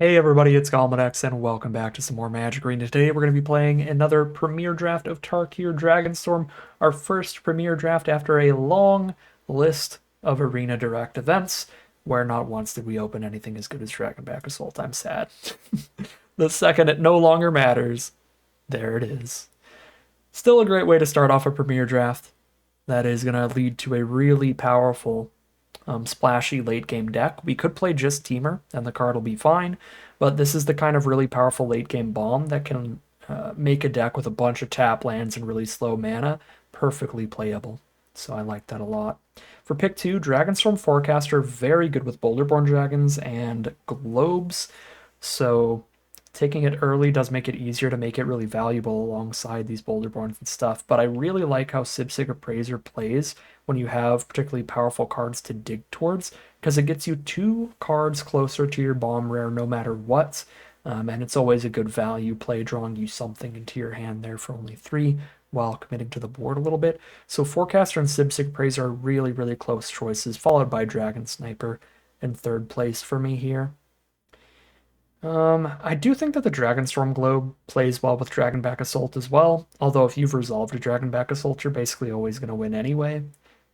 Hey everybody, it's Galmadex, and welcome back to some more Magic Arena. Today we're going to be playing another Premier Draft of Tarkir Dragonstorm, our first Premier Draft after a long list of Arena Direct events, where not once did we open anything as good as Dragonback Assault. I'm sad. The second it no longer matters, there it is. Still a great way to start off a Premier Draft. That is going to lead to a really powerful splashy late game deck. We could play just Teamer, and the card will be fine, but this is the kind of really powerful late game bomb that can make a deck with a bunch of tap lands and really slow mana perfectly playable. So I like that a lot. For pick 2, Dragonstorm Forecaster, very good with Boulderborn Dragons and Globes. So taking it early does make it easier to make it really valuable alongside these Boulderborns and stuff. But I really like how Sibsig Appraiser plays when you have particularly powerful cards to dig towards, because it gets you 2 cards closer to your bomb rare no matter what. And it's always a good value play, drawing you something into your hand there for only 3 while committing to the board a little bit. So Forecaster and Sibsig Appraiser are really, really close choices, followed by Dragon Sniper in third place for me here. I do think that the Dragonstorm Globe plays well with Dragonback Assault as well, although if you've resolved a Dragonback Assault, you're basically always going to win anyway.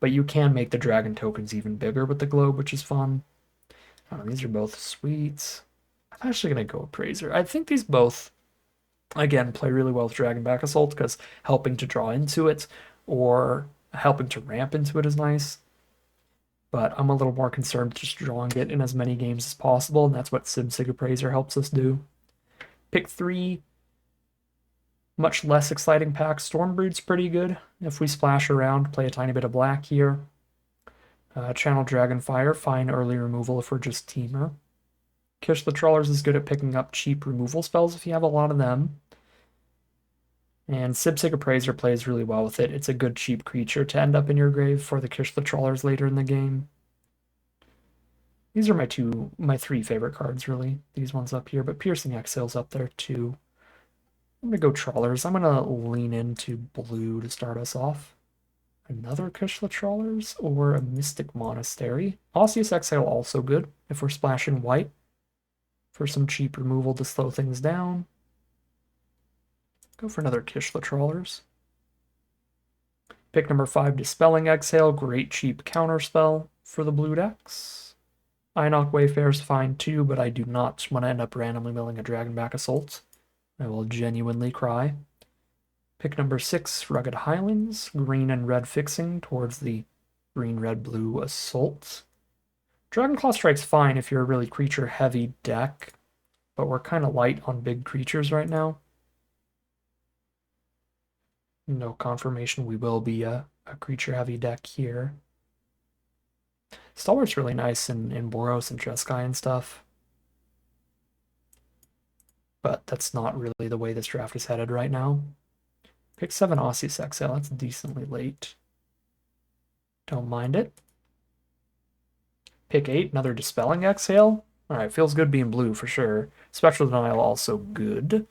But you can make the Dragon tokens even bigger with the Globe, which is fun. These are both sweet. I'm actually going to go Appraiser. I think these both, again, play really well with Dragonback Assault because helping to draw into it or helping to ramp into it is nice. But I'm a little more concerned just drawing it in as many games as possible, and that's what Sibsig Appraiser helps us do. Pick 3, much less exciting pack. Stormbreed's pretty good. If we splash around, play a tiny bit of black here. Channel Dragonfire, fine early removal if we're just Teamer. Kish the Trawlers is good at picking up cheap removal spells if you have a lot of them. And Sibsig Appraiser plays really well with it. It's a good cheap creature to end up in your grave for the Kish the Trawlers later in the game. These are my 3 favorite cards, really. These ones up here, but Piercing Exhale's up there too. I'm gonna go Trawlers. I'm gonna lean into blue to start us off. Another Kishla Trawlers or a Mystic Monastery. Osseous Exhale also good if we're splashing white for some cheap removal to slow things down. Go for another Kishla Trawlers. Pick number 5, Dispelling Exhale. Great cheap counterspell for the blue decks. Inoc Wayfarer's fine too, but I do not want to end up randomly milling a Dragonback Assault. I will genuinely cry. Pick number 6, Rugged Highlands. Green and red fixing towards the green, red, blue Assault. Dragonclaw Strike's fine if you're a really creature-heavy deck, but we're kind of light on big creatures right now. No confirmation we will be a creature-heavy deck here. Stalwart's really nice in Boros and Jeskai and stuff. But that's not really the way this draft is headed right now. Pick 7 Osseous Exhale, that's decently late. Don't mind it. Pick 8, another Dispelling Exhale. Alright, feels good being blue for sure. Spectral Denial also good.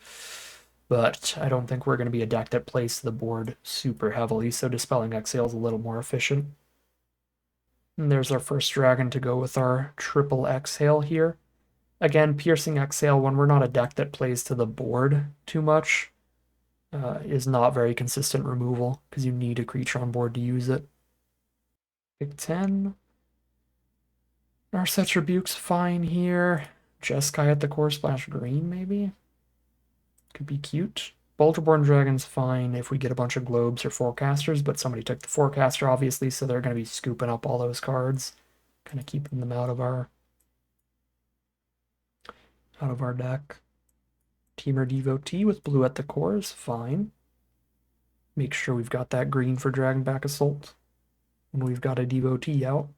But I don't think we're going to be a deck that plays the board super heavily, so Dispelling Exhale is a little more efficient. And there's our first dragon to go with our triple exhale here. Again, Piercing Exhale, when we're not a deck that plays to the board too much, is not very consistent removal, because you need a creature on board to use it. Pick 10. Narset's Rebuke's fine here. Jeskai at the core splash green, maybe? Could be cute. Boulderborn Dragon's fine if we get a bunch of Globes or Forecasters, but somebody took the Forecaster, obviously, so they're going to be scooping up all those cards. Kind of keeping them out of our deck. Teamer Devotee with blue at the core is fine. Make sure we've got that green for Dragonback Assault when we've got a Devotee out.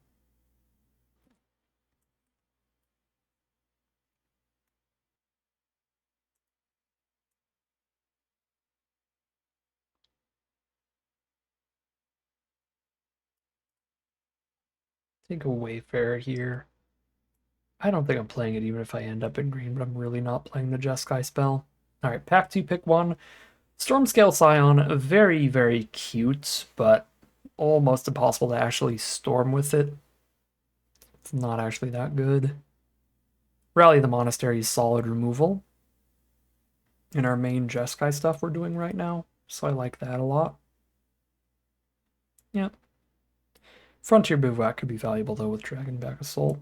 Take a Wayfarer here. I don't think I'm playing it even if I end up in green, but I'm really not playing the Jeskai spell. Alright, pack 2, pick 1. Stormscale Scion, very, very cute, but almost impossible to actually storm with it. It's not actually that good. Rally the Monastery is solid removal in our main Jeskai stuff we're doing right now, so I like that a lot. Yeah. Frontier Bivouac could be valuable though with Dragonback Assault.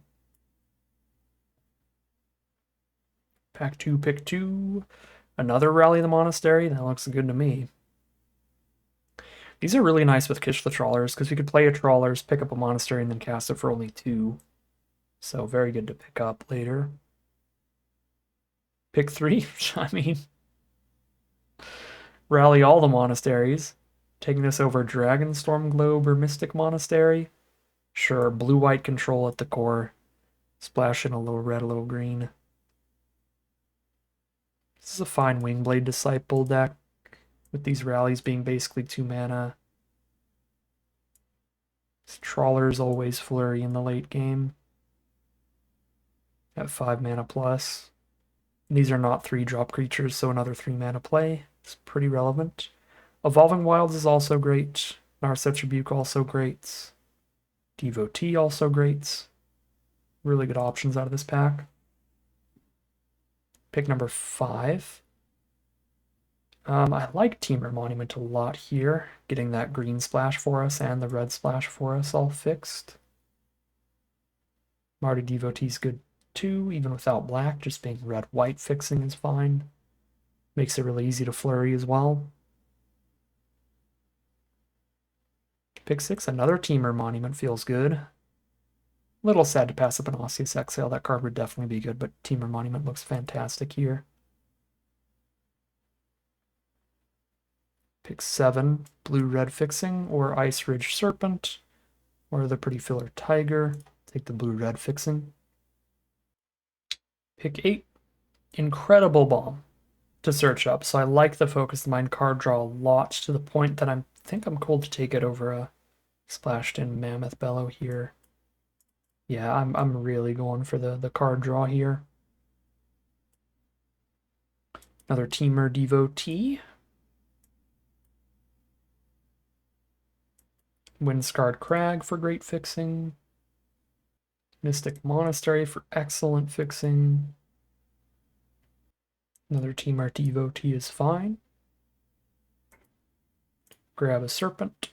Pack 2, pick 2. Another Rally the Monastery. That looks good to me. These are really nice with Kish the Trawlers, because we could play a Trawlers, pick up a Monastery, and then cast it for only 2. So very good to pick up later. Pick 3? I mean, rally all the Monasteries. Taking this over Dragonstorm Globe or Mystic Monastery. Sure, blue-white control at the core. Splash in a little red, a little green. This is a fine Wingblade Disciple deck, with these rallies being basically 2 mana. Trawlers always flurry in the late game at 5 mana plus. These are not 3-drop creatures, so another 3 mana play is pretty relevant. Evolving Wilds is also great. Narset's Rebuke also great. Devotee also great. Really good options out of this pack. Pick number 5. I like Temur Monument a lot here, getting that green splash for us and the red splash for us all fixed. Marty Devotee's good too, even without black, just being red-white fixing is fine. Makes it really easy to flurry as well. Pick 6, another Temur Monument feels good. Little sad to pass up an Osseous Exhale, that card would definitely be good, but Temur Monument looks fantastic here. Pick 7, blue-red fixing, or Ice Ridge Serpent, or the Pretty Filler Tiger. Take the blue-red fixing. Pick 8, Incredible Bomb to search up. So I like the Focused Mind card draw a lot, to the point that I think I'm cool to take it over a Splashed in Mammoth Bellow here. Yeah, I'm really going for the card draw here. Another Temur Devotee. Windscarred Crag for great fixing. Mystic Monastery for excellent fixing. Another Temur Devotee is fine. Grab a Serpent.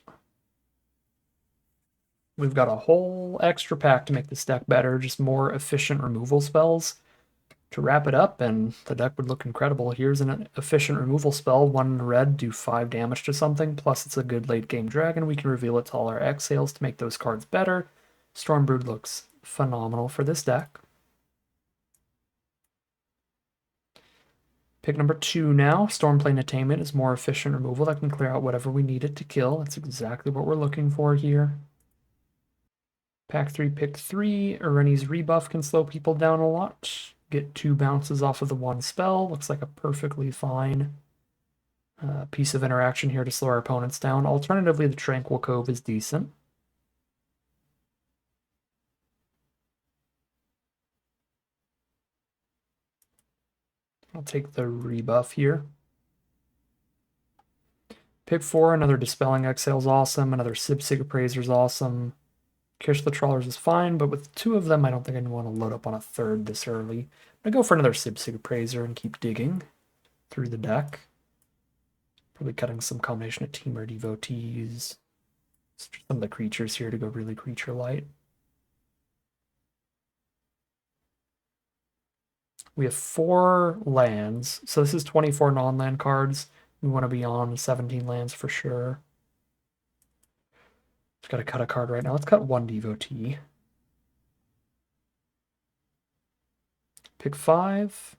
We've got a whole extra pack to make this deck better, just more efficient removal spells to wrap it up, and the deck would look incredible. Here's an efficient removal spell, 1 red, do 5 damage to something, plus it's a good late game dragon. We can reveal it to all our exhales to make those cards better. Stormbrood looks phenomenal for this deck. Pick number 2 now. Stormplane Attainment is more efficient removal that can clear out whatever we need it to kill. That's exactly what we're looking for here. Pack 3, pick 3. Ireni's Rebuff can slow people down a lot. Get 2 bounces off of the 1 spell. Looks like a perfectly fine piece of interaction here to slow our opponents down. Alternatively, the Tranquil Cove is decent. I'll take the rebuff here. Pick 4, another Dispelling Exhale is awesome. Another Sib Appraiser is awesome. Kish the Trawlers is fine, but with 2 of them, I don't think I'd want to load up on a 3rd this early. I'm going to go for another Sib Appraiser and keep digging through the deck. Probably cutting some combination of Temur Devotees. Some of the creatures here to go really creature light. We have 4 lands, so this is 24 non-land cards. We want to be on 17 lands for sure. Just got to cut a card right now. Let's cut 1 Devotee. Pick 5.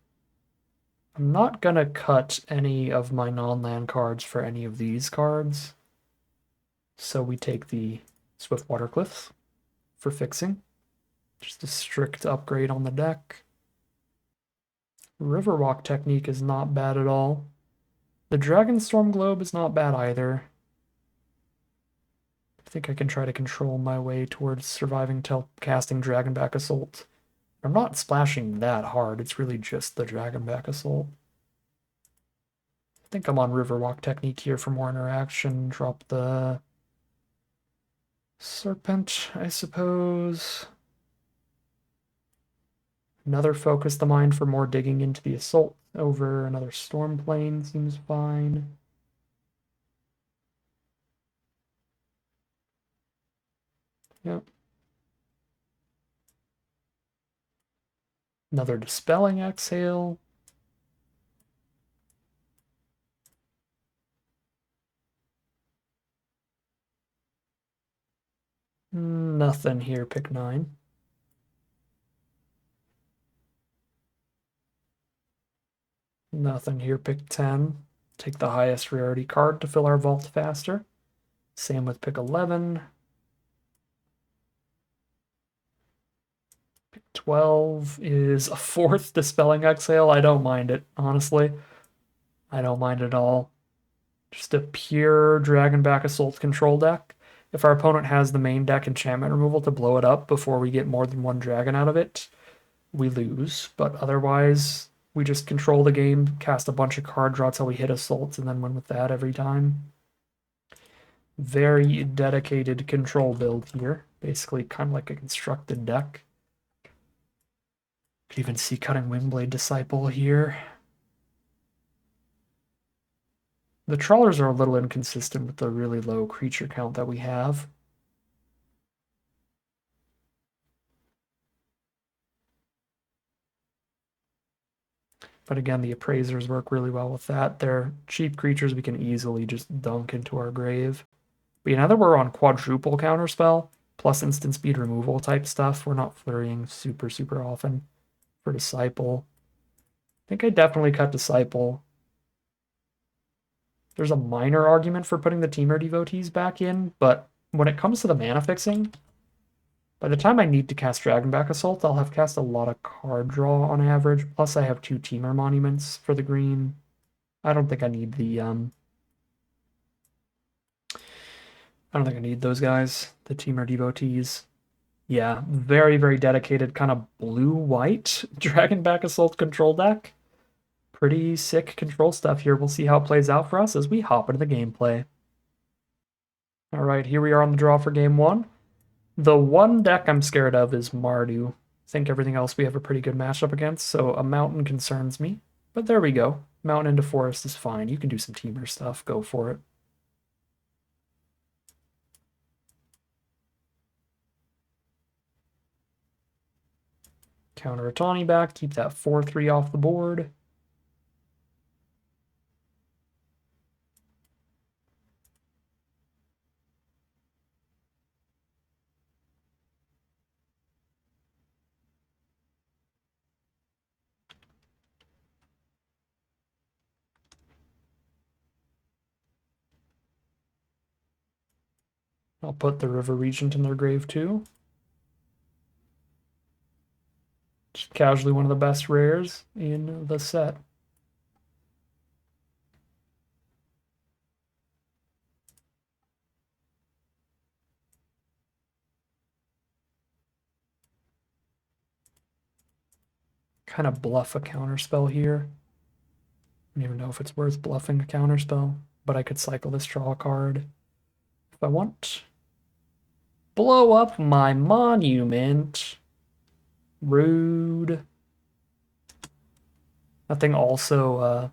I'm not going to cut any of my non-land cards for any of these cards. So we take the Swiftwater Cliffs for fixing. Just a strict upgrade on the deck. Riverwalk Technique is not bad at all. The Dragonstorm Globe is not bad either. I think I can try to control my way towards surviving till casting Dragonback Assault. I'm not splashing that hard, it's really just the Dragonback Assault. I think I'm on Riverwalk Technique here for more interaction. Drop the Serpent, I suppose. Another focus the mind for more digging into the assault over another storm plane seems fine. Yep. Another dispelling exhale. Nothing here, pick 9. Nothing here, pick 10. Take the highest rarity card to fill our vault faster. Same with pick 11. Pick 12 is a 4th dispelling exhale. I don't mind it, honestly. I don't mind at all. Just a pure Dragonback Assault control deck. If our opponent has the main deck enchantment removal to blow it up before we get more than one dragon out of it, we lose. But otherwise, we just control the game, cast a bunch of card draw till we hit assaults, and then win with that every time. Very dedicated control build here. Basically, kind of like a constructed deck. Could even see Cutting Windblade Disciple here. The trawlers are a little inconsistent with the really low creature count that we have. But again, the appraisers work really well with that. They're cheap creatures we can easily just dunk into our grave. But now that we're on quadruple counterspell, plus instant speed removal type stuff, we're not flurrying super often for Disciple. I think I definitely cut Disciple. There's a minor argument for putting the Teamer Devotees back in, but when it comes to the mana fixing, by the time I need to cast Dragonback Assault, I'll have cast a lot of card draw on average. Plus, I have 2 Teamer Monuments for the green. I don't think I need the I don't think I need those guys, the Teamer Devotees. Yeah, very dedicated kind of blue-white Dragonback Assault control deck. Pretty sick control stuff here. We'll see how it plays out for us as we hop into the gameplay. All right, here we are on the draw for game 1. The one deck I'm scared of is Mardu. I think everything else we have a pretty good matchup against, so a mountain concerns me. But there we go. Mountain into forest is fine. You can do some Teamer stuff. Go for it. Counter a Tawny back. Keep that 4-3 off the board. I'll put the River Regent in their grave too. Just casually one of the best rares in the set. Kind of bluff a counterspell here. I don't even know if it's worth bluffing a counterspell, but I could cycle this draw card if I want. Blow up my monument. Rude. That thing also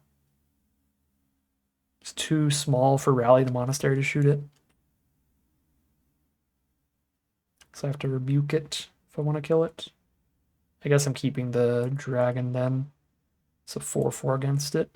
is too small for Rally the Monastery to shoot it. So I have to rebuke it if I want to kill it. I guess I'm keeping the dragon then. It's a 4-4 against it.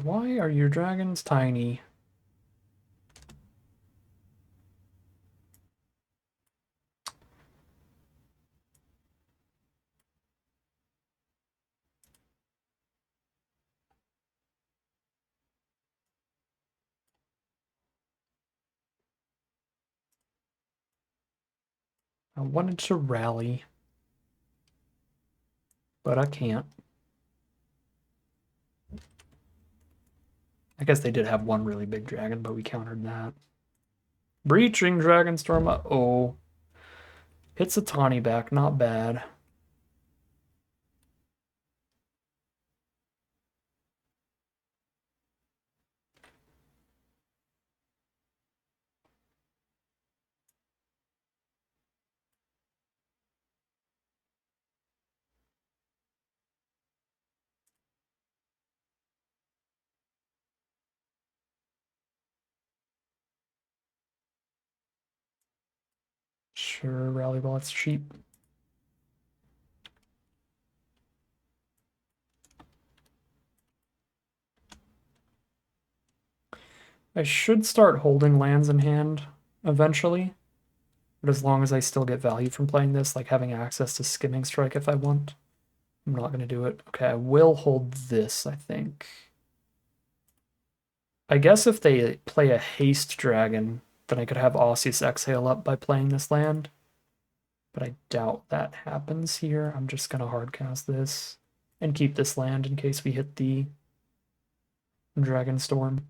Why are your dragons tiny? I wanted to rally, but I can't. I guess they did have one really big dragon, but we countered that. Breaching Dragonstorm. Uh-oh. Hits a Tawny back, not bad. Sure, Rally Ball, it's cheap. I should start holding lands in hand eventually, but as long as I still get value from playing this, like having access to Skimming Strike if I want, I'm not going to do it. Okay, I will hold this, I think. I guess if they play a Haste Dragon, then I could have Osseous Exhale up by playing this land. But I doubt that happens here. I'm just going to hardcast this and keep this land in case we hit the Dragonstorm.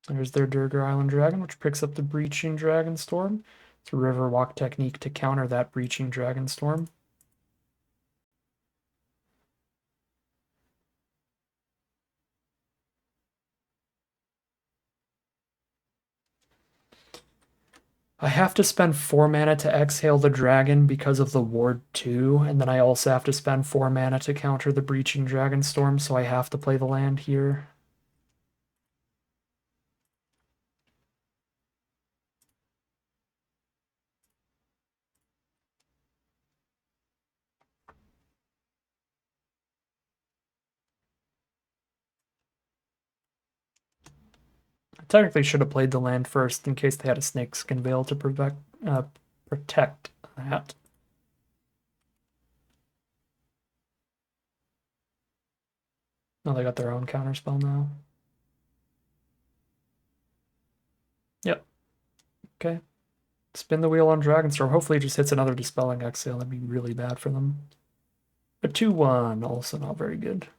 There's their Durgar Island Dragon, which picks up the Breaching Dragonstorm. It's a Riverwalk technique to counter that Breaching Dragonstorm. I have to spend 4 mana to exhale the dragon because of the Ward 2, and then I also have to spend 4 mana to counter the Breaching Dragonstorm, so I have to play the land here. I technically should have played the land first in case they had a Snakeskin Veil to protect that. Oh, they got their own counterspell now. Yep. Okay. Spin the wheel on Dragonstorm. Hopefully it just hits another Dispelling Exhale. That'd be really bad for them. A 2-1, also not very good.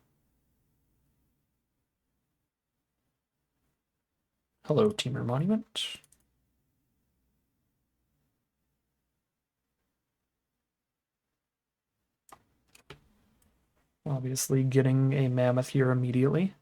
Hello, Teamer Monument. Obviously getting a Mammoth here immediately.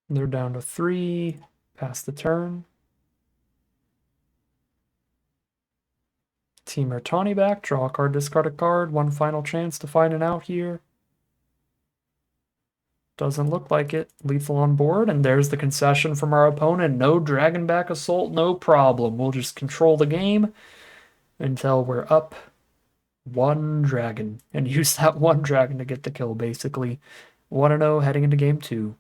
They're down to 3, past the turn. Teamer Tawny back, draw a card, discard a card, one final chance to find an out here. Doesn't look like it. Lethal on board, and there's the concession from our opponent. No Dragonback Assault, no problem. We'll just control the game until we're up 1 dragon and use that 1 dragon to get the kill, basically. 1-0 heading into game 2.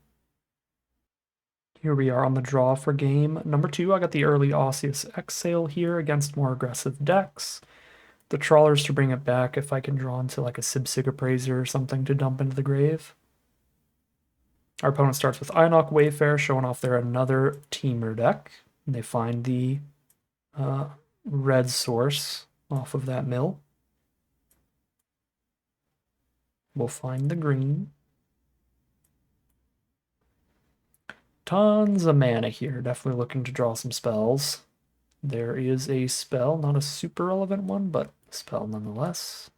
Here we are on the draw for game number 2. I got the early Osseous Exhale here against more aggressive decks. The Trawlers to bring it back if I can draw into like a Sibsig Appraiser or something to dump into the grave. Our opponent starts with Einok Wayfarer, showing off their another Teamer deck. And they find the red source off of that mill. We'll find the green. Tons of mana here. Definitely looking to draw some spells. There is a spell, not a super relevant one, but a spell nonetheless.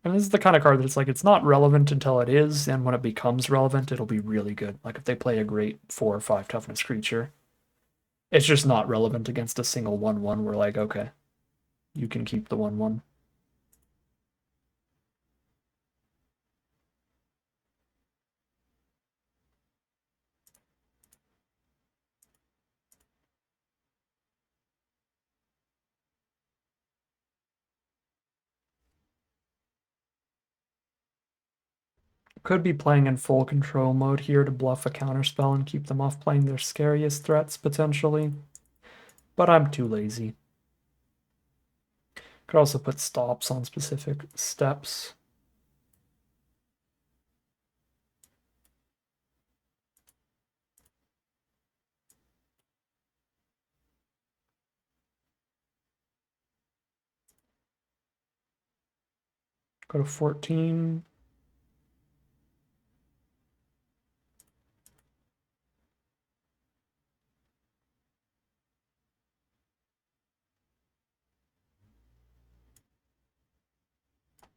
And this is the kind of card that's like, it's not relevant until it is, and when it becomes relevant, it'll be really good. Like if they play a great 4 or 5 toughness creature, it's just not relevant against a single 1-1. We're like, okay, you can keep the 1-1. Could be playing in full control mode here to bluff a counterspell and keep them off playing their scariest threats, potentially. But I'm too lazy. Could also put stops on specific steps. Go to 14.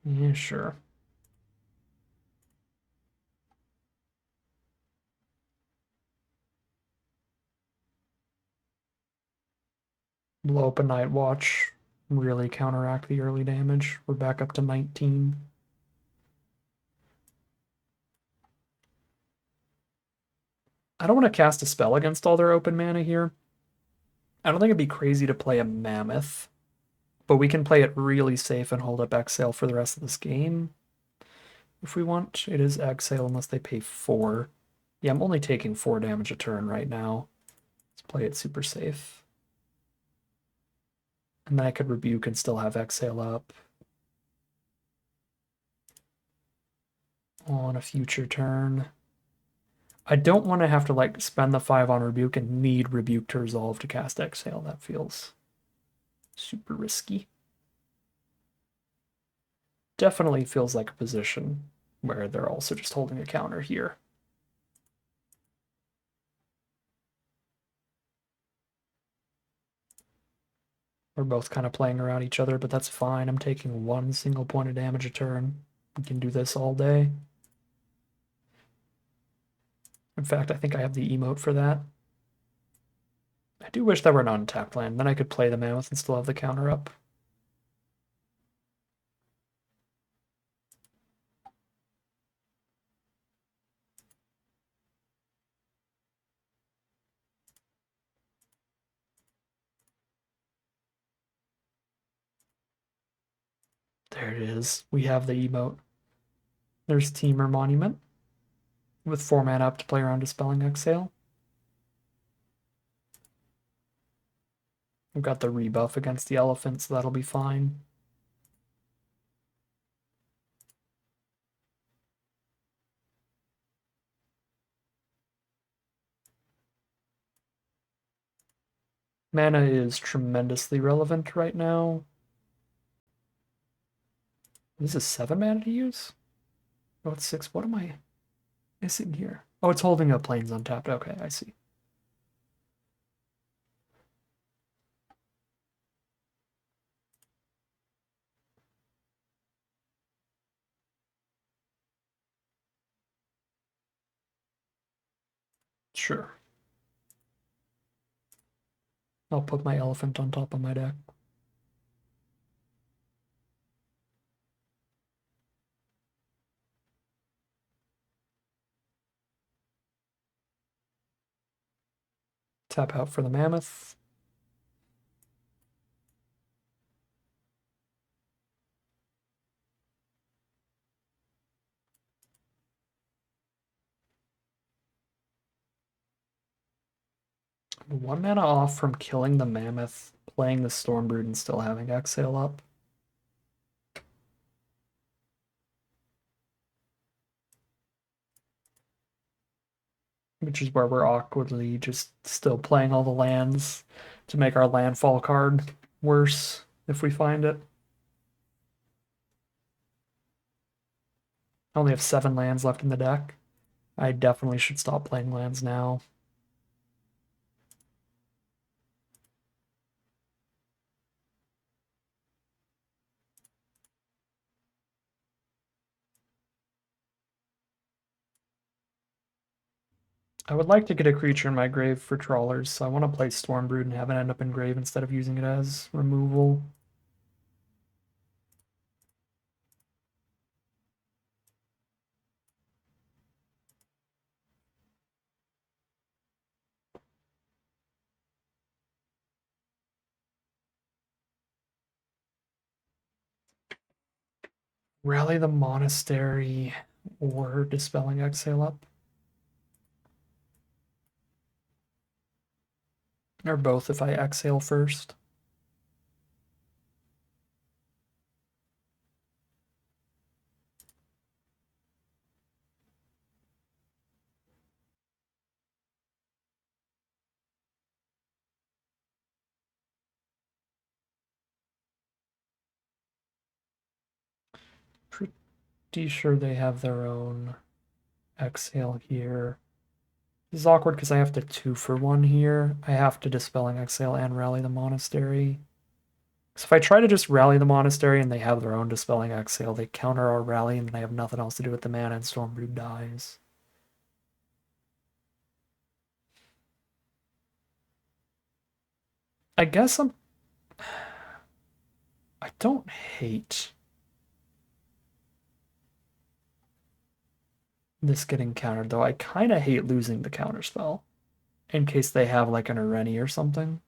Yeah, sure. Blow up a Night Watch. Really counteract the early damage. We're back up to 19. I don't want to cast a spell against all their open mana here. I don't think it'd be crazy to play a Mammoth, but we can play it really safe and hold up Exhale for the rest of this game. If we want, it is Exhale unless they pay 4. Yeah, I'm only taking 4 damage a turn right now. Let's play it super safe. And then I could Rebuke and still have Exhale up on a future turn. I don't want to have to like spend the 5 on Rebuke and need Rebuke to resolve to cast Exhale. That feels super risky. Definitely feels like a position where they're also just holding a counter here. We're both kind of playing around each other, but that's fine. I'm taking 1 single point of damage a turn. We can do this all day. In fact, I think I have the emote for that. I do wish that were an untapped land. Then I could play the Mammoth and still have the counter up. There it is. We have the emote. There's Teamer Monument with 4 mana up to play around Dispelling Exhale. We've got the rebuff against the elephant, so that'll be fine. Mana is tremendously relevant right now. This is 7 mana to use? Oh, it's 6. What am I missing here? Oh, it's holding up Plains untapped. Okay, I see. Sure. I'll put my elephant on top of my deck. Tap out for the Mammoth. I'm 1 mana off from killing the Mammoth, playing the Stormbrood, and still having Exhale up. Which is where we're awkwardly just still playing all the lands to make our landfall card worse if we find it. I only have 7 lands left in the deck. I definitely should stop playing lands now. I would like to get a creature in my grave for trawlers, so I want to play Stormbrood and have it end up in grave instead of using it as removal. Rally the Monastery. or Dispelling Exhale up. Or both if I exhale first. Pretty sure they have their own exhale here. This is awkward because I have to 2-for-1 here. I have to Dispelling Exhale and Rally the Monastery. So if I try to just rally the Monastery and they have their own Dispelling Exhale, they counter our rally and then I have nothing else to do with the mana and Stormbrew dies. I guess I don't hate this getting countered, though. I kind of hate losing the counterspell in case they have like an Areni or something.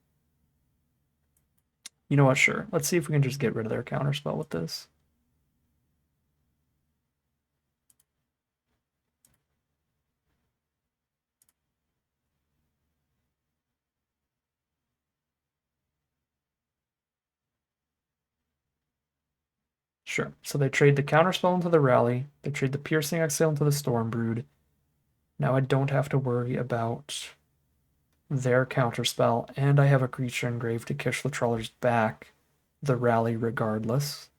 You know what? Sure. Let's see if we can just get rid of their counterspell with this. Sure. So they trade the counterspell into the rally. They trade the piercing exhale into the Stormbrood. Now I don't have to worry about their counterspell, and I have a creature engraved to kick the Trawlers back the rally regardless.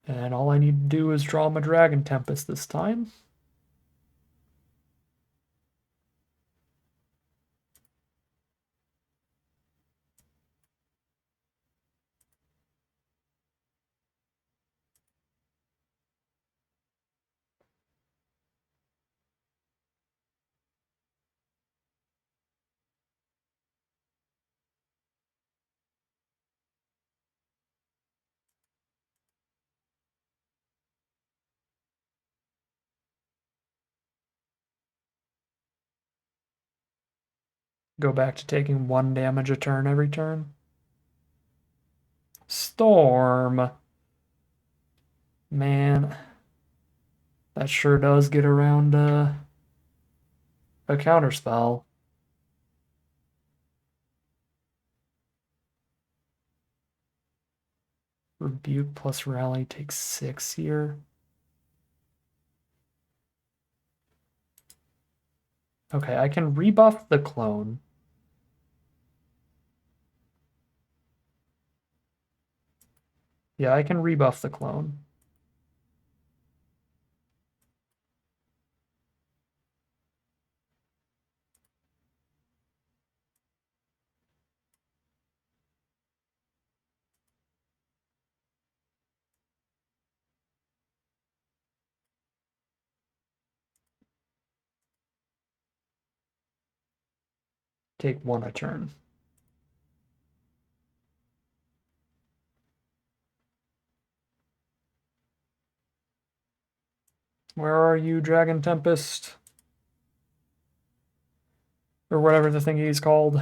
And all I need to do is draw my Dragon Tempest this time. Go back to taking 1 damage a turn every turn. Storm. Man, that sure does get around a counterspell. Rebuke plus Rally takes 6 here. Okay, I can rebuff the clone. Yeah, I can rebuff the clone. Take 1 a turn. Where are you, Dragon Tempest? Or whatever the thing he's called.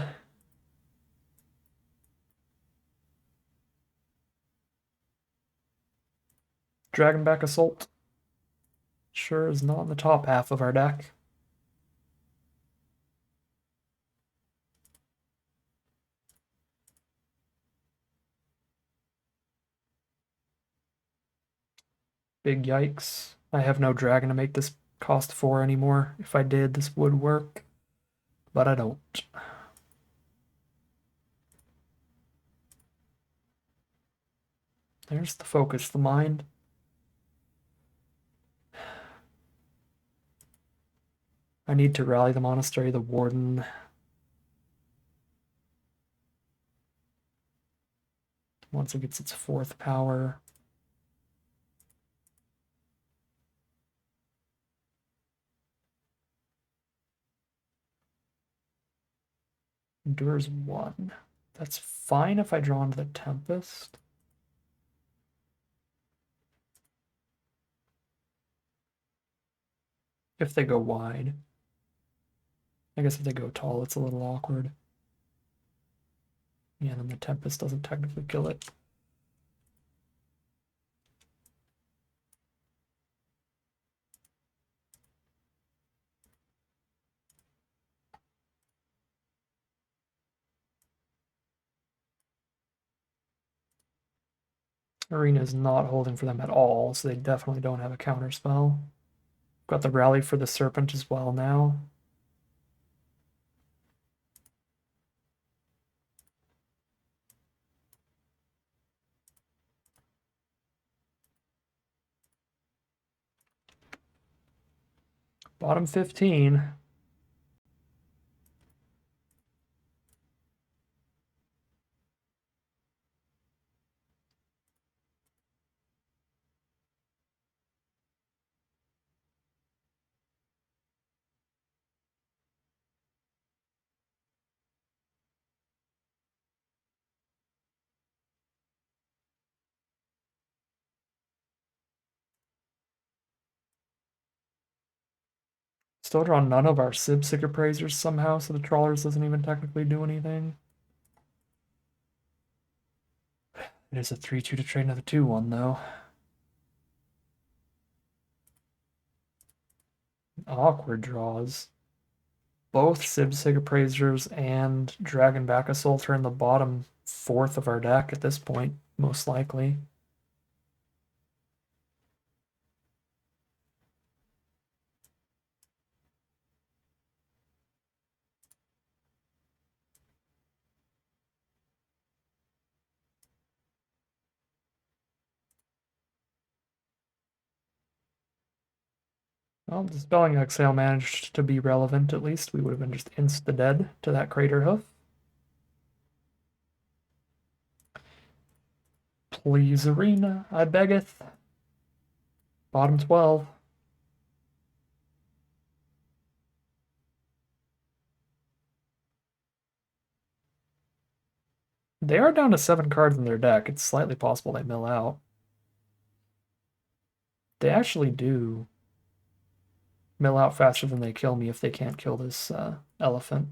Dragonback Assault. Sure is not in the top half of our deck. Big yikes. I have no dragon to make this cost 4 anymore. If I did, this would work. But I don't. There's the focus, the mind. I need to rally the monastery, the warden. Once it gets its 4th power. Endures 1. That's fine if I draw into the Tempest. If they go wide. I guess if they go tall, it's a little awkward. Yeah, then the Tempest doesn't technically kill it. Arena is not holding for them at all, so they definitely don't have a counter spell. Got the rally for the Serpent as well now. Bottom 15. Still draw none of our Sib Appraisers somehow, so the Trawlers doesn't even technically do anything. It is a 3-2 to trade another 2-1, though. Awkward draws. Both Sib Appraisers and Dragonback Assault are in the bottom 4th of our deck at this point, most likely. Well, Dispelling Exhale managed to be relevant at least. We would have been just insta-dead to that Crater Hoof. Please, Arena, I beggeth. Bottom 12. They are down to 7 cards in their deck. It's slightly possible they mill out. They actually do mill out faster than they kill me if they can't kill this elephant.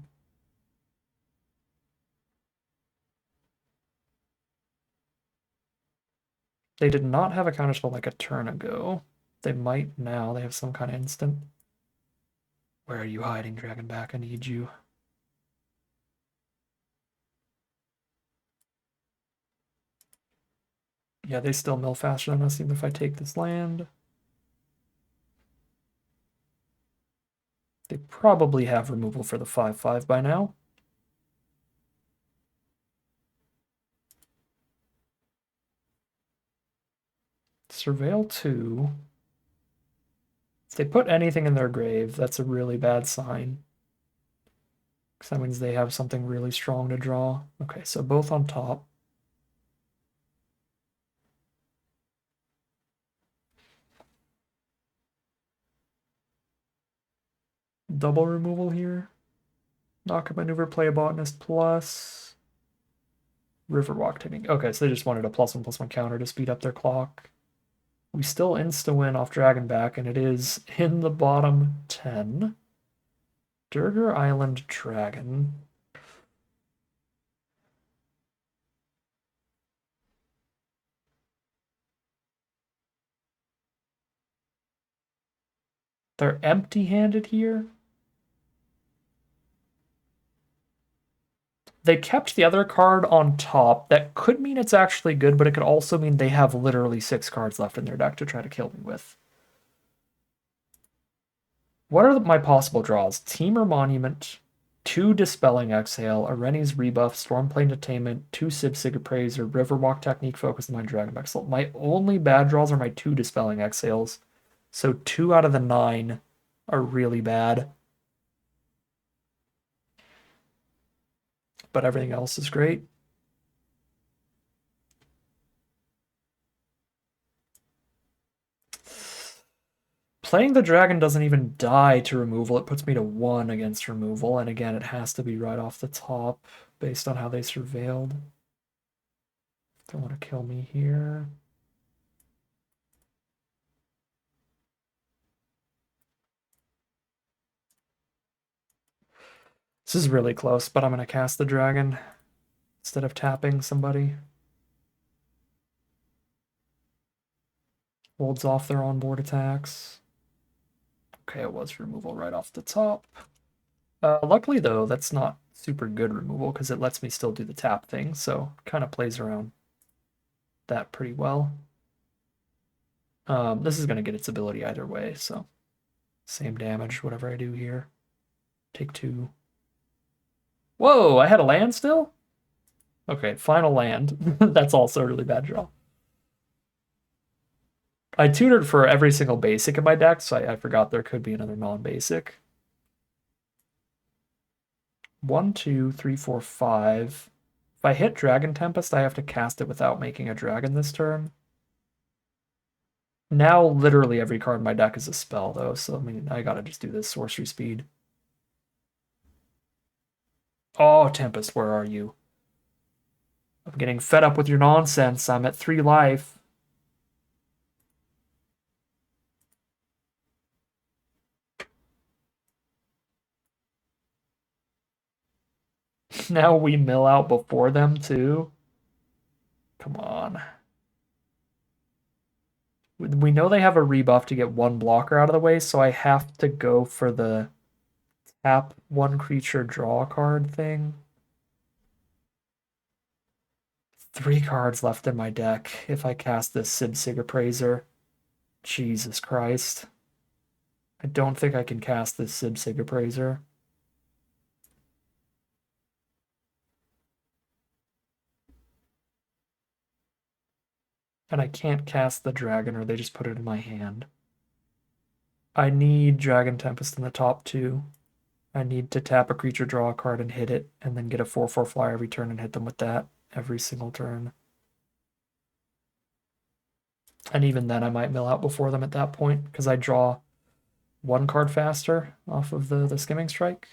They did not have a counterspell like a turn ago. They might now. They have some kind of instant. Where are you hiding, Dragonback? I need you. Yeah, they still mill faster than us even if I take this land. They probably have removal for the 5/5 by now. Surveil 2. If they put anything in their grave, that's a really bad sign. Because that means they have something really strong to draw. Okay, so both on top. Double removal here. Knock maneuver, play a botanist plus. Riverwalk technique. Okay, so they just wanted a +1/+1 counter to speed up their clock. We still insta-win off Dragonback, and it is in the bottom 10. Durgar Island Dragon. They're empty-handed here. They kept the other card on top. That could mean it's actually good, but it could also mean they have literally 6 cards left in their deck to try to kill me with. What are my possible draws? Temur Monument, 2 Dispelling Exhale, Areni's Rebuff, Stormplane Attainment, 2 Sib Appraiser, Riverwalk Technique Focus, and my Dragonback Assault. My only bad draws are my 2 Dispelling Exhales. So 2 out of the 9 are really bad. But everything else is great. Playing the dragon doesn't even die to removal. It puts me to 1 against removal. And again, it has to be right off the top based on how they surveilled. They want to kill me here. This is really close, but I'm going to cast the dragon instead of tapping somebody. Holds off their onboard attacks. Okay, it was removal right off the top. Luckily, though, that's not super good removal because it lets me still do the tap thing, so kind of plays around that pretty well. This is going to get its ability either way, so same damage, whatever I do here. Take 2. Whoa, I had a land still? Okay, final land. That's also a really bad draw. I tutored for every single basic in my deck, so I forgot there could be another non-basic. 1, 2, 3, 4, 5. If I hit Dragon Tempest, I have to cast it without making a dragon this turn. Now, literally every card in my deck is a spell, though, so I mean, I gotta just do this sorcery speed. Oh, Tempest, where are you? I'm getting fed up with your nonsense. I'm at 3 life. Now we mill out before them, too? Come on. We know they have a rebuff to get 1 blocker out of the way, so I have to go for the tap 1 creature, draw a card thing. 3 cards left in my deck if I cast this Sig Appraiser. Jesus Christ. I don't think I can cast this Sig Appraiser. And I can't cast the dragon or they just put it in my hand. I need Dragon Tempest in the top 2. I need to tap a creature, draw a card, and hit it, and then get a 4/4 flyer every turn and hit them with that every single turn. And even then, I might mill out before them at that point, because I draw 1 card faster off of the Skimming Strike.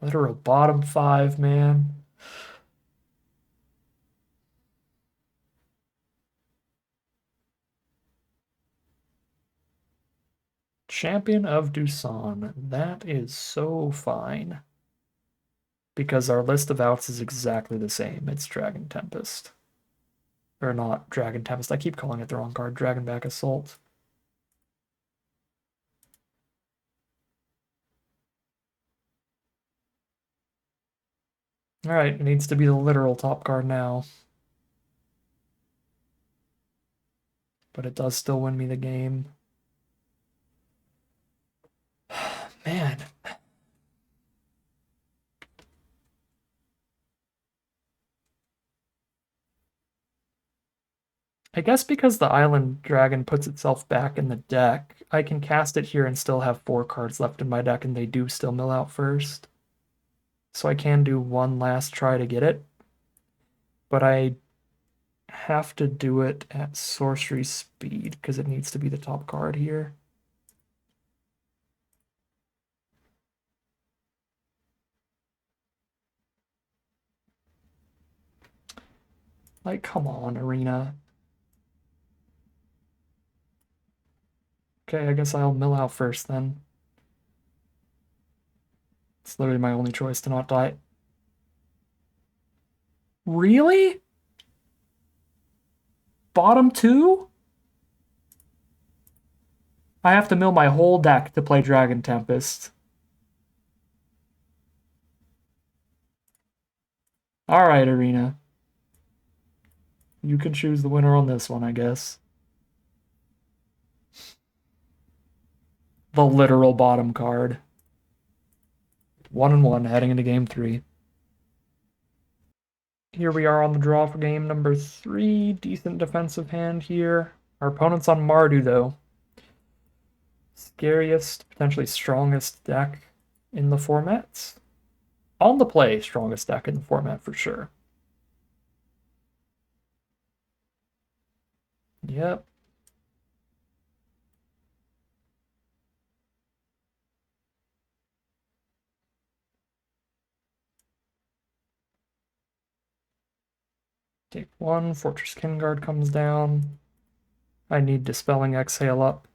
Literal bottom 5, man. Champion of Dusan. That is so fine. Because our list of outs is exactly the same. It's Dragon Tempest. Or not Dragon Tempest. I keep calling it the wrong card. Dragonback Assault. Alright, it needs to be the literal top card now. But it does still win me the game. Man. I guess because the Island Dragon puts itself back in the deck, I can cast it here and still have 4 cards left in my deck, and they do still mill out first. So I can do one last try to get it. But I have to do it at sorcery speed, because it needs to be the top card here. Like, come on, Arena. Okay, I guess I'll mill out first then. It's literally my only choice to not die. Really? Bottom 2? I have to mill my whole deck to play Dragon Tempest. Alright, Arena. You can choose the winner on this one, I guess. The literal bottom card. 1-1 heading into game 3. Here we are on the draw for game number 3. Decent defensive hand here. Our opponent's on Mardu, though. Scariest, potentially strongest deck in the format. On the play, strongest deck in the format for sure. Yep. Take 1, Fortress Kinguard comes down. I need Dispelling Exhale up.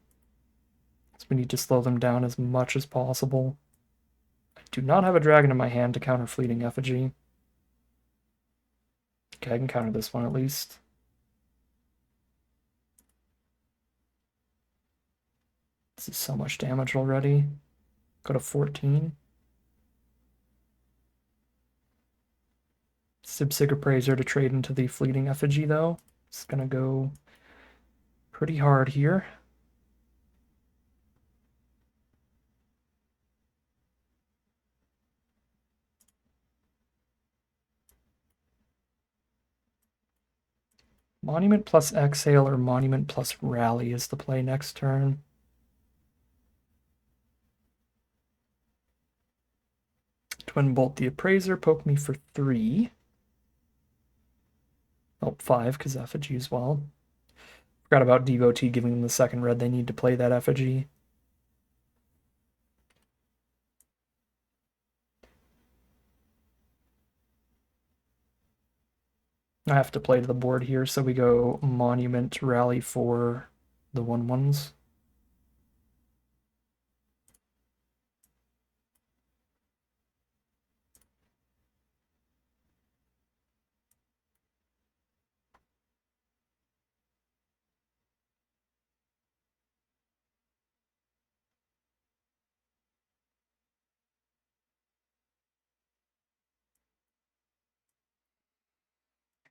So we need to slow them down as much as possible. I do not have a dragon in my hand to counter Fleeting Effigy. Okay, I can counter this one at least. This is so much damage already. Go to 14. Sibsig Appraiser to trade into the Fleeting Effigy, though. It's gonna go pretty hard here. Monument plus Exhale or Monument plus Rally is the play next turn. Twin Bolt the Appraiser, poke me for 3. Oh, 5, because Effigy as well. Forgot about Devotee giving them the second red. They need to play that Effigy. I have to play to the board here, so we go Monument Rally for the 1/1s.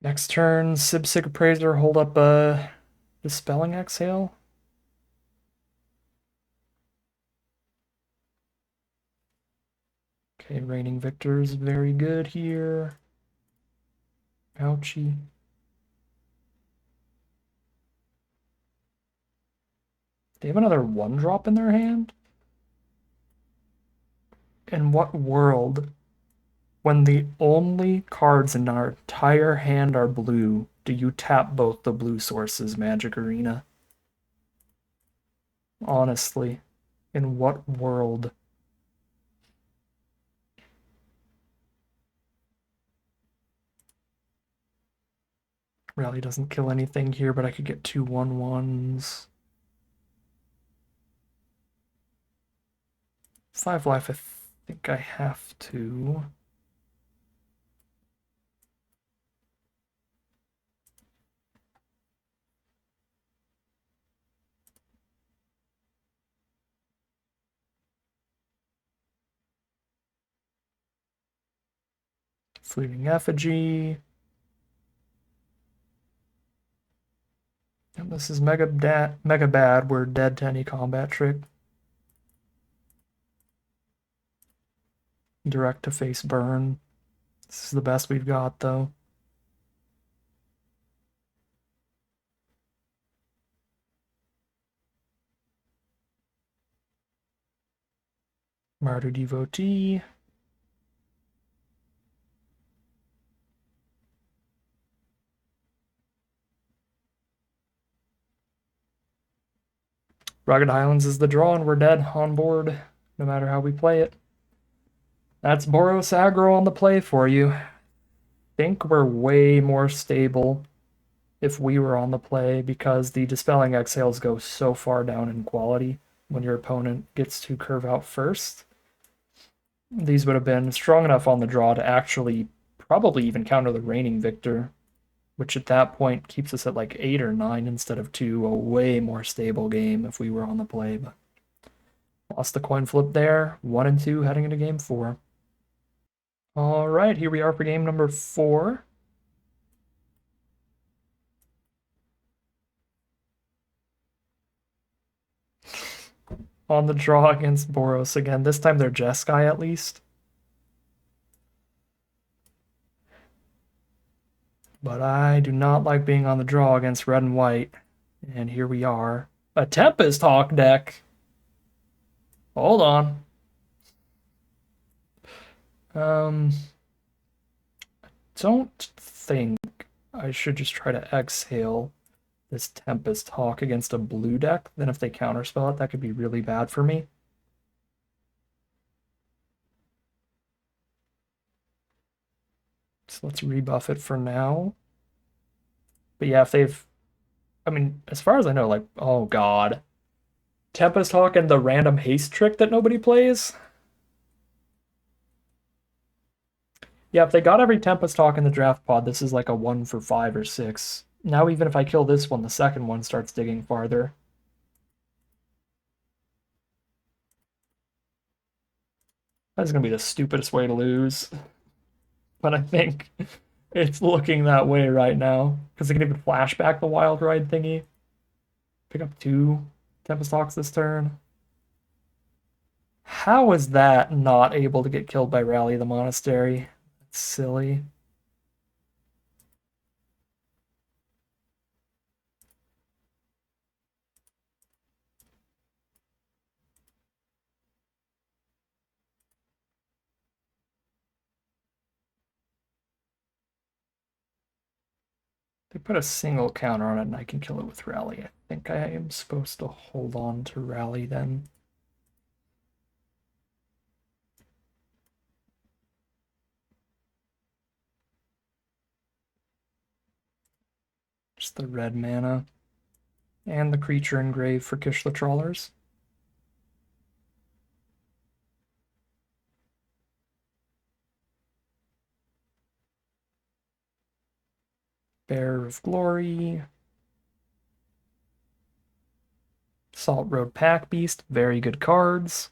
Next turn, Sibsig Appraiser, hold up Dispelling Exhale. Okay, Reigning Victor is very good here. Ouchie. They have another 1-drop in their hand? In what world, when the only cards in our entire hand are blue, do you tap both the blue sources, Magic Arena? Honestly, in what world? Rally doesn't kill anything here, but I could get 2 1/1s. 5 life, I think I have to. Fleeting Effigy. And this is mega bad. We're dead to any combat trick. Direct to face burn. This is the best we've got, though. Martyr Devotee. Rugged Highlands is the draw, and we're dead on board, no matter how we play it. That's Boros aggro on the play for you. Think we're way more stable if we were on the play, because the Dispelling Exhales go so far down in quality when your opponent gets to curve out first. These would have been strong enough on the draw to actually probably even counter the Reigning Victor, which at that point keeps us at like 8 or 9 instead of 2. A way more stable game if we were on the play, but lost the coin flip there. 1 and 2 heading into game 4. All right, here we are for game number 4. On the draw against Boros again. This time they're Jeskai at least. But I do not like being on the draw against red and white. And here we are. A Tempest Hawk deck. Hold on. Don't think I should just try to exhale this Tempest Hawk against a blue deck. Then if they counterspell it, that could be really bad for me. So let's rebuff it for now. But yeah, if they've... I mean, as far as I know, like, oh god. Tempest Hawk and the random haste trick that nobody plays? Yeah, if they got every Tempest Hawk in the draft pod, this is like a 1 for 5 or 6. Now even if I kill this one, the second one starts digging farther. That's gonna be the stupidest way to lose. But I think It's looking that way right now. Because they can even flashback the Wild Ride thingy. Pick up 2 Tempest Hawks this turn. How is that not able to get killed by Rally the Monastery? That's silly. They put a single counter on it and I can kill it with Rally. I think I am supposed to hold on to Rally then. Just the red mana. And the creature engraved for Kish the Trawlers. Bearer of Glory. Salt Road Pack Beast. Very good cards.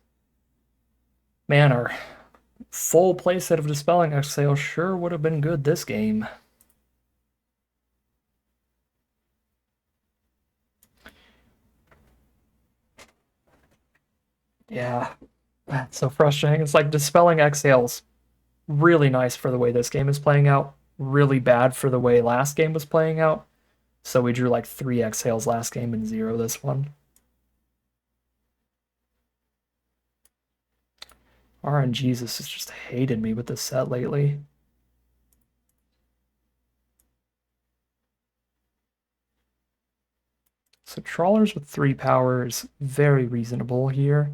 Man, our full playset of Dispelling Exhale sure would have been good this game. Yeah, that's so frustrating. It's like Dispelling Exhale's really nice for the way this game is playing out, really bad for the way last game was playing out. So we drew like 3 Exhales last game and 0 this one. RNGesus has just hated me with this set lately. So Trawlers with 3 power is very reasonable here.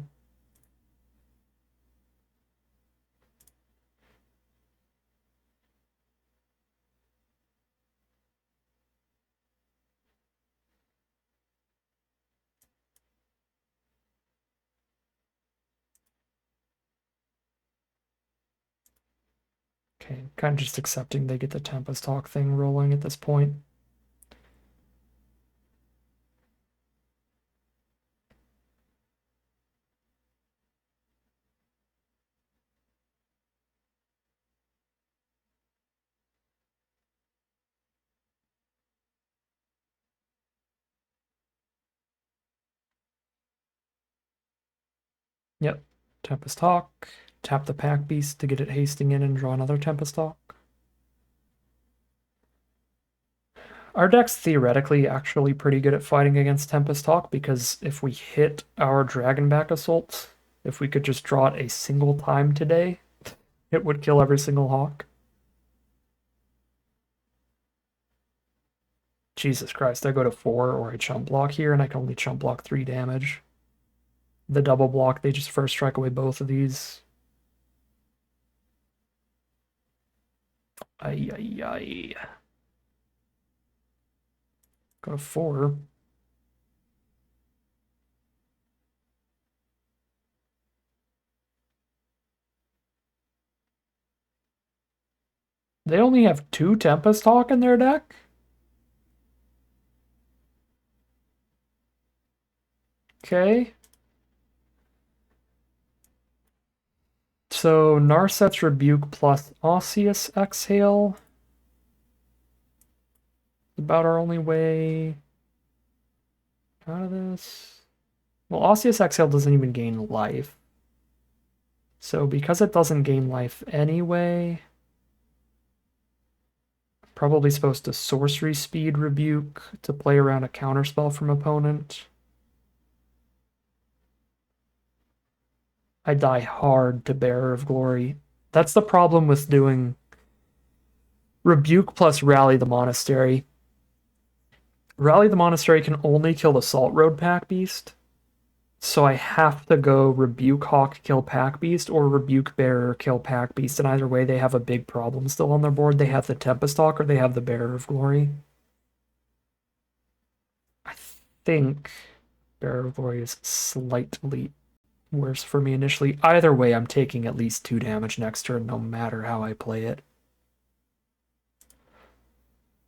Okay, kind of just accepting they get the Tempest Hawk thing rolling at this point. Yep, Tempest Hawk. Tap the Pack Beast to get it hasting in and draw another Tempest Hawk. Our deck's theoretically actually pretty good at fighting against Tempest Hawk because if we hit our Dragonback Assault, if we could just draw it a single time today, it would kill every single Hawk. Jesus Christ, I go to 4 or I chump block here and I can only chump block 3 damage. The double block, they just first strike away both of these. Ay, ay, ay. Go to 4. They only have 2 Tempest Hawk in their deck? Okay. So Narset's Rebuke plus Osseous Exhale. About our only way out of this. Well, Osseous Exhale doesn't even gain life. So because it doesn't gain life anyway, probably supposed to Sorcery Speed Rebuke to play around a counterspell from opponent. I die hard to Bearer of Glory. That's the problem with doing Rebuke plus Rally the Monastery. Rally the Monastery can only kill the Salt Road Pack Beast. So I have to go Rebuke Hawk, kill Pack Beast, or Rebuke Bearer, kill Pack Beast. And either way, they have a big problem still on their board. They have the Tempest Hawk or they have the Bearer of Glory. I think Bearer of Glory is slightly worse for me initially. Either way, I'm taking at least 2 damage next turn, no matter how I play it.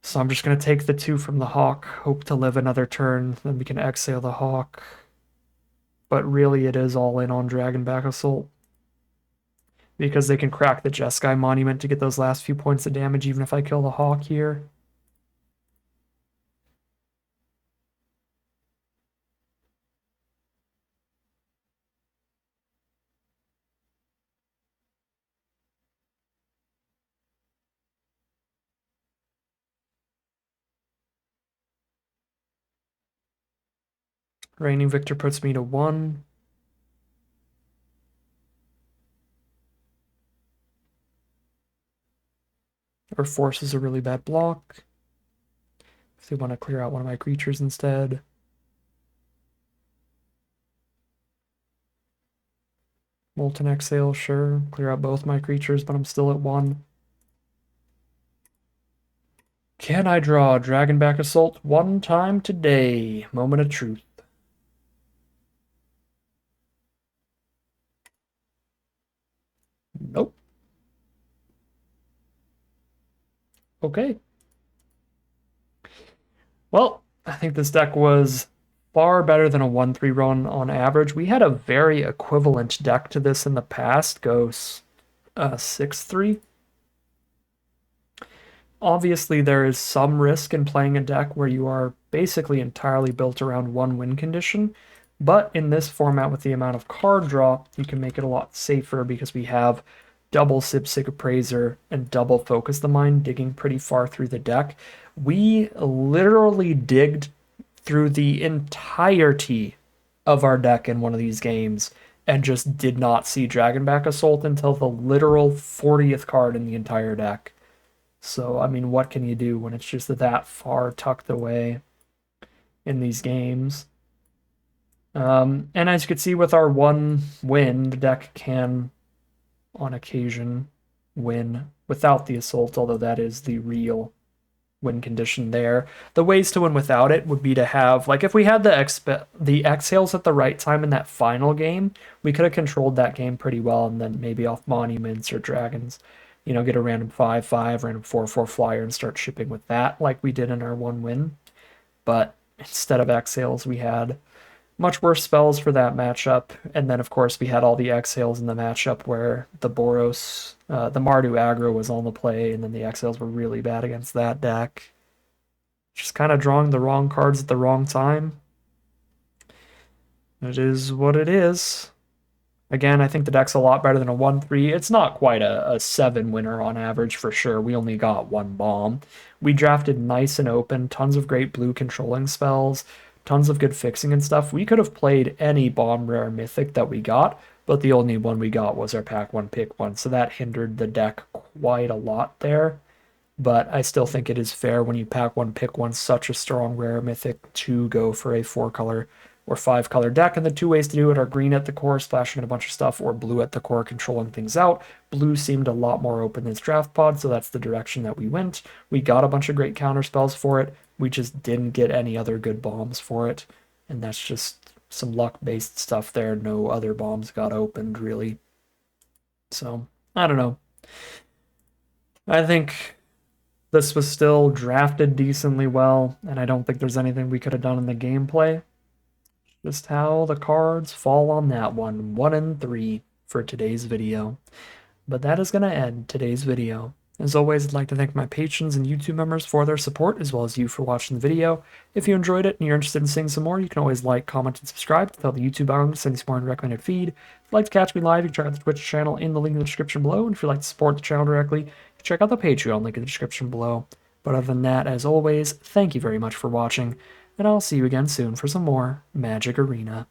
So I'm just going to take the 2 from the Hawk, hope to live another turn, then we can exhale the Hawk. But really, it is all in on Dragonback Assault. because they can crack the Jeskai Monument to get those last few points of damage even if I kill the Hawk here. Reigning Victor puts me to 1. Or forces a really bad block. If they want to clear out one of my creatures instead. Molten Exhale, sure. Clear out both my creatures, but I'm still at 1. Can I draw Dragonback Assault one time today? Moment of truth. Nope. Okay. Well, I think this deck was far better than a 1-3 run on average. We had a very equivalent deck to this in the past, go 6-3. Obviously, there is some risk in playing a deck where you are basically entirely built around one win condition, but in this format with the amount of card draw, you can make it a lot safer because we have double Sipsig Appraiser and double Focus the Mind digging pretty far through the deck. We literally digged through the entirety of our deck in one of these games and just did not see Dragonback Assault until the literal 40th card in the entire deck. So, I mean, what can you do when it's just that far tucked away in these games? And as you can see with our 1 win, the deck can, on occasion, win without the Assault, although that is the real win condition there. The ways to win without it would be to have, like, if we had the exhales at the right time in that final game, we could have controlled that game pretty well, and then maybe off monuments or dragons, you know, get a random 5/5, random 4/4 flyer and start shipping with that, like we did in our 1 win. But instead of exhales, we had much worse spells for that matchup, and then of course we had all the exhales in the matchup where the Boros, the Mardu aggro was on the play, and then the exhales were really bad against that deck. Just kind of drawing the wrong cards at the wrong time. It is what it is. Again, I think the deck's a lot better than a 1-3. It's not quite a 7 winner on average for sure. We only got 1 bomb. We drafted nice and open, tons of great blue controlling spells, tons of good fixing and stuff. We could have played any bomb rare mythic that we got, but the only one we got was our pack 1 pick 1, so that hindered the deck quite a lot there. But I still think it is fair when you pack 1 pick 1 such a strong rare mythic to go for a 4-color or 5-color deck, and the 2 ways to do it are green at the core, splashing in a bunch of stuff, or blue at the core, controlling things out. Blue seemed a lot more open than its draft pod, so that's the direction that we went. We got a bunch of great counter spells for it. We just didn't get any other good bombs for it, and that's just some luck-based stuff there. No other bombs got opened, really. So, I don't know. I think this was still drafted decently well, and I don't think there's anything we could have done in the gameplay. Just how the cards fall on that one. 1-3 for today's video. But that is going to end today's video. As always, I'd like to thank my patrons and YouTube members for their support, as well as you for watching the video. If you enjoyed it and you're interested in seeing some more, you can always like, comment, and subscribe to tell the YouTube algorithm to send you some more in the recommended feed. If you'd like to catch me live, you can check out the Twitch channel in the link in the description below. And if you'd like to support the channel directly, you can check out the Patreon link in the description below. But other than that, as always, thank you very much for watching, and I'll see you again soon for some more Magic Arena.